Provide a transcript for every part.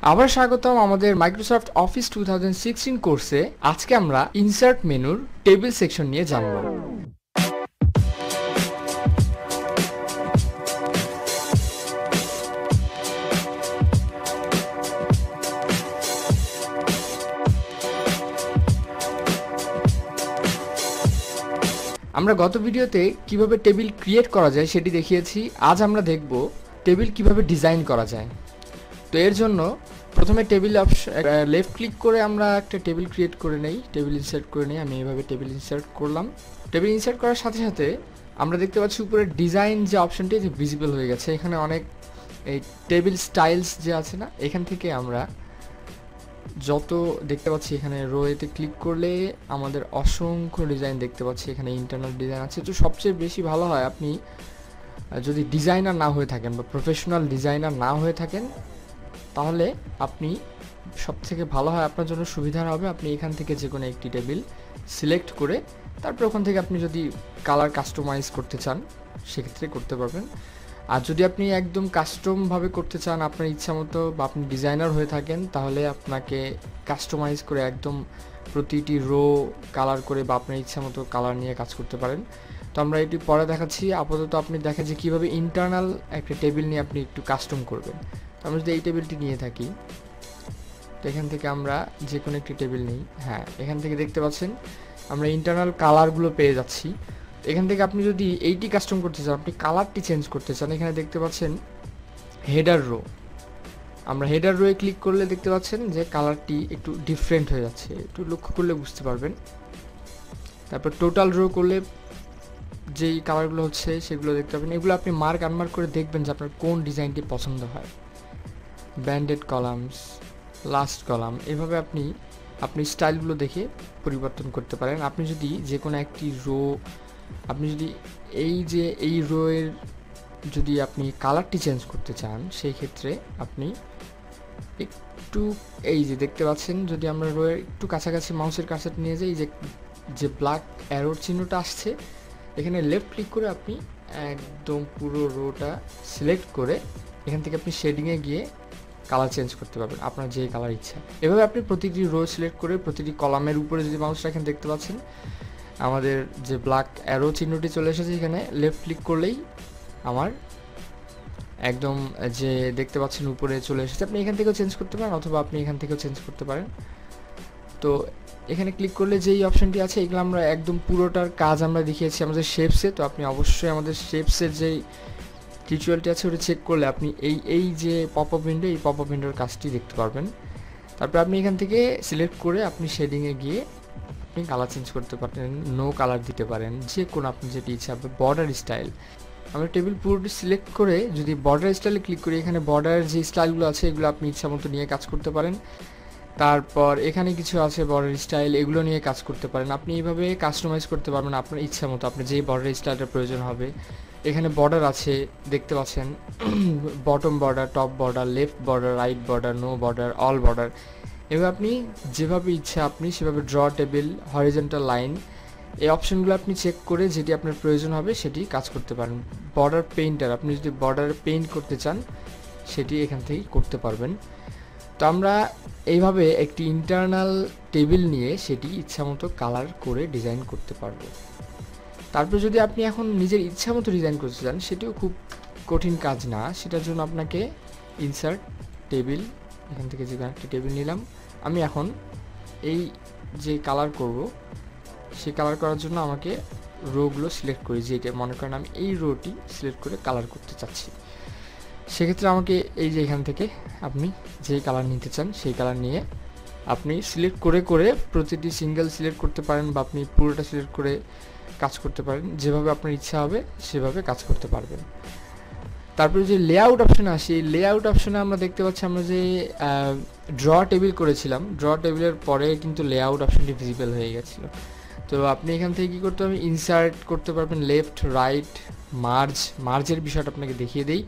আবার স্বাগতম আমাদের মাইক্রোসফট অফিস 2016 কোর্সে। আজকে আমরা ইনসার্ট মেনুর টেবিল সেকশন নিয়ে জানব। আমরা গত ভিডিওতে কিভাবে টেবিল ক্রিয়েট করা যায় সেটি দেখিয়েছি। আজ আমরা দেখব টেবিল কিভাবে ডিজাইন করা যায়। তো এর জন্য প্রথমে টেবিল অপশন লেফট ক্লিক করে আমরা একটা টেবিল ক্রিয়েট করে নেই, টেবিল ইনসার্ট করে নেই। আমি এইভাবে টেবিল ইনসার্ট করলাম। টেবিল ইনসার্ট করার সাথে সাথে আমরা দেখতে পাচ্ছি উপরে ডিজাইন যে অপশনটি ভিজিবল হয়ে গেছে। এখানে অনেক এই টেবিল স্টাইলস যে আছে না, এখান থেকে আমরা যত দেখতে পাচ্ছি এখানে রোয়েতে ক্লিক করলে আমাদের অসংখ্য ডিজাইন দেখতে পাচ্ছি। এখানে ইন্টারনাল ডিজাইন আছে। তো সবচেয়ে বেশি ভালো হয় আপনি যদি ডিজাইনার না হয়ে থাকেন বা প্রফেশনাল ডিজাইনার না হয়ে থাকেন, তাহলে আপনি সবথেকে ভালো হয়, আপনার জন্য সুবিধা হবে, আপনি এখান থেকে যে কোনো একটি টেবিল সিলেক্ট করে তারপর ওখান থেকে আপনি যদি কালার কাস্টমাইজ করতে চান সেক্ষেত্রে করতে পারবেন। আর যদি আপনি একদম কাস্টমভাবে করতে চান আপনার ইচ্ছা মতো, বা আপনি ডিজাইনার হয়ে থাকেন, তাহলে আপনাকে কাস্টমাইজ করে একদম প্রতিটি রো কালার করে বা আপনার ইচ্ছা মতো কালার নিয়ে কাজ করতে পারেন। তো আমরা এটি পরে দেখাচ্ছি। আপাতত আপনি দেখা যে কীভাবে ইন্টারনাল একটা টেবিল নিয়ে আপনি একটু কাস্টম করবেন। তো আমরা যদি এই টেবিলটি নিয়ে থাকি, তো এখান থেকে আমরা যে কোনো একটি টেবিল নিই। হ্যাঁ, এখান থেকে দেখতে পাচ্ছেন আমরা ইন্টারনাল কালারগুলো পেয়ে যাচ্ছি। এখান থেকে আপনি যদি এইটি কাস্টম করতে চান, আপনি কালারটি চেঞ্জ করতে চান, এখানে দেখতে পাচ্ছেন হেডার রো। আমরা হেডার রোয়ে ক্লিক করলে দেখতে পাচ্ছেন যে কালারটি একটু ডিফারেন্ট হয়ে যাচ্ছে, একটু লক্ষ্য করলে বুঝতে পারবেন। তারপর টোটাল রো করলে যেই কালারগুলো হচ্ছে সেগুলো দেখতে পাবেন। এগুলো আপনি মার্ক আনমার্ক করে দেখবেন যে আপনার কোন ডিজাইনটি পছন্দ হয়। ব্যান্ডেড কলামস, লাস্ট কলাম, এভাবে আপনি স্টাইলগুলো দেখে পরিবর্তন করতে পারেন। আপনি যদি যে কোনো একটি রো, আপনি যদি এই রোয়ের যদি আপনি কালারটি চেঞ্জ করতে চান, সেই ক্ষেত্রে আপনি একটু এই যে দেখতে পাচ্ছেন, যদি আমরা রোয়ের একটু কাছাকাছি মাউসের কাছাকাছি নিয়ে যাই, যে ব্ল্যাক অ্যারোর চিহ্নটা আসছে, এখানে লেফট ক্লিক করে আপনি একদম পুরো রোটা সিলেক্ট করে এখান থেকে আপনি শেডিংয়ে গিয়ে কালার চেঞ্জ করতে পারবেন আপনার যে কালার ইচ্ছা। এভাবে আপনি প্রতিটি রো সিলেক্ট করে প্রতিটি কলামের উপরে যদি মাউস রাখেন, দেখতে পাচ্ছেন আমাদের যে ব্ল্যাক অ্যারো চিহ্নটি চলে এসেছে। এখানে লেফট ক্লিক করলেই আমার একদম যে দেখতে পাচ্ছেন উপরে চলে এসেছে। আপনি এখান থেকেও চেঞ্জ করতে পারেন, অথবা আপনি এখান থেকেও চেঞ্জ করতে পারেন। তো এখানে ক্লিক করলে যেই অপশনটি আছে, এগুলো আমরা একদম পুরোটার কাজ আমরা দেখিয়েছি আমাদের শেপসে। তো আপনি অবশ্যই আমাদের শেপসের যেই টিউটোরিয়ালটি আছে ওটা চেক করলে আপনি এই যে পপ আপ উইন্ডো, এই পপ আপ উইন্ডোর কাজটি দেখতে পারবেন। তারপর আপনি এখান থেকে সিলেক্ট করে আপনি শেডিংয়ে গিয়ে আপনি কালার চেঞ্জ করতে পারেন, নো কালার দিতে পারেন, যে কোনো আপনি যেটি ইচ্ছা। বর্ডার স্টাইল, আমরা টেবিল পুরোটি সিলেক্ট করে যদি বর্ডার স্টাইলে ক্লিক করি, এখানে বর্ডারের যে স্টাইলগুলো আছে এগুলো আপনি ইচ্ছা মতো নিয়ে কাজ করতে পারেন। তারপর এখানে কিছু আছে বর্ডার স্টাইল, এগুলো নিয়ে কাজ করতে পারেন। আপনি এইভাবে কাস্টমাইজ করতে পারবেন আপনার ইচ্ছা মতো, আপনার যেই বর্ডার স্টাইলটার প্রয়োজন হবে। এখানে বর্ডার আছে দেখতে পাচ্ছেন, bottom border, top border, left border, right border, no border, all border. এভাবে আপনি যেভাবে ইচ্ছা আপনি সেভাবে ড্র টেবিল, হরিজন্টাল লাইন, এই অপশনগুলো আপনি চেক করে যেটি আপনার প্রয়োজন হবে সেটি কাজ করতে পারেন। বর্ডার পেইন্টার, আপনি যদি বর্ডার পেইন্ট করতে চান সেটি এখান থেকেই করতে পারবেন। তো আমরা এইভাবে একটি ইন্টারনাল টেবিল নিয়ে সেটি ইচ্ছামতো কালার করে ডিজাইন করতে পারবো। তারপর যদি আপনি এখন নিজের ইচ্ছা মতো ডিজাইন করতে চান, সেটিও খুব কঠিন কাজ না। সেটার জন্য আপনাকে ইনসার্ট টেবিল, এখান থেকে যে একটা টেবিল নিলাম, আমি এখন এই যে কালার করব, সেই কালার করার জন্য আমাকে রোগুলো সিলেক্ট করি। যেটা মনে করেন আমি এই রোটি সিলেক্ট করে কালার করতে চাচ্ছি, সেক্ষেত্রে আমাকে এই যে এখান থেকে আপনি যেই কালার নিতে চান সেই কালার নিয়ে আপনি সিলেক্ট করে করে প্রতিটি সিঙ্গেল সিলেক্ট করতে পারেন, বা আপনি পুরোটা সিলেক্ট করে কাজ করতে পারেন। যেভাবে আপনার ইচ্ছা হবে সেভাবে কাজ করতে পারবেন। তারপরে যে লেআউট অপশানে আসি, এই লেআউট অপশানে আমরা দেখতে পাচ্ছি আমরা যে ড্র টেবিল করেছিলাম, ড্র টেবিলের পরে কিন্তু লেআউট অপশানটি ভিজিবল হয়ে গেছিলো। তো আপনি এখান থেকে কী করতে হবে, ইনসার্ট করতে পারবেন লেফট, রাইট, মার্জের বিষয়টা আপনাকে দেখিয়ে দেই।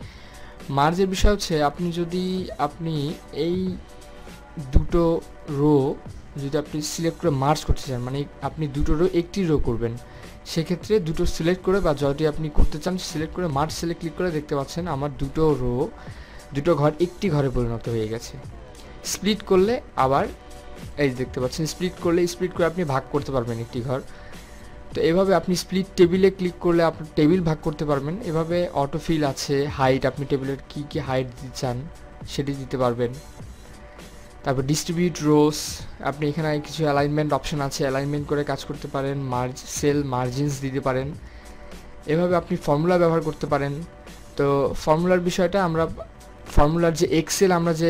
মার্জের বিষয় হচ্ছে আপনি এই দুটো রো যদি আপনি সিলেক্ট করে মার্জ করতে চান, মানে আপনি দুটো রো একটি রো করবেন, সেক্ষেত্রে দুটো সিলেক্ট করে বা যদি আপনি করতে চান সিলেক্ট করে মার্জ সেলে ক্লিক করে দেখতে পাচ্ছেন আমার দুটো রো, দুটো ঘর একটি ঘরে পরিণত হয়ে গেছে। স্প্লিট করলে আবার এই দেখতে পাচ্ছেন, স্প্লিট করে আপনি ভাগ করতে পারবেন একটি ঘর। তো এভাবে আপনি স্প্লিট টেবিলে ক্লিক করলে আপনি টেবিল ভাগ করতে পারবেন। এভাবে অটোফিল আছে, হাইট, আপনি টেবিলের কী হাইট দিতে চান সেটি দিতে পারবেন। তারপর ডিস্ট্রিবিউট রোস, আপনি এখানে কিছু অ্যালাইনমেন্ট অপশন আছে, অ্যালাইনমেন্ট করে কাজ করতে পারেন। সেল মার্জিনস দিতে পারেন। এভাবে আপনি ফর্মুলা ব্যবহার করতে পারেন। তো ফর্মুলার বিষয়টা আমরা ফর্মুলার যে আমরা যে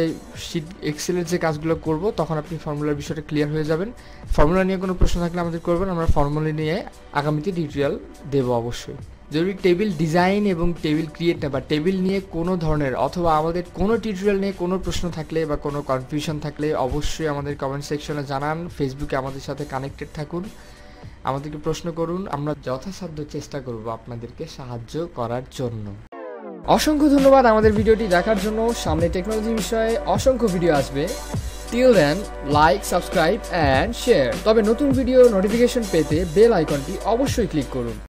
এক্সেলের যে কাজগুলো করব তখন আপনি ফর্মুলার বিষয়টা ক্লিয়ার হয়ে যাবেন। ফর্মুলা নিয়ে কোনো প্রশ্ন থাকলে আমাদের করবেন, আমরা ফর্মুলা নিয়ে আগামীতে টিউটোরিয়াল দেব অবশ্যই। যদি টেবিল ডিজাইন এবং টেবিল ক্রিয়েট বা টেবিল নিয়ে কোনো ধরনের অথবা আমাদের কোনো টিউটোরিয়াল নিয়ে কোনো প্রশ্ন থাকলে বা কোনো কনফিউশন থাকলে অবশ্যই আমাদের কমেন্ট সেকশনে জানান। ফেসবুকে আমাদের সাথে কানেক্টেড থাকুন, আমাদেরকে প্রশ্ন করুন, আমরা যথাসাধ্য চেষ্টা করব আপনাদেরকে সাহায্য করার জন্য। অসংখ্য ধন্যবাদ আমাদের ভিডিওটি দেখার জন্য। সামনে টেকনোলজি বিষয়ে অসংখ্য ভিডিও আসবে। Till then, like, subscribe and share. তবে নতুন ভিডিও নোটিফিকেশন পেতে বেল আইকনটি অবশ্যই ক্লিক করুন।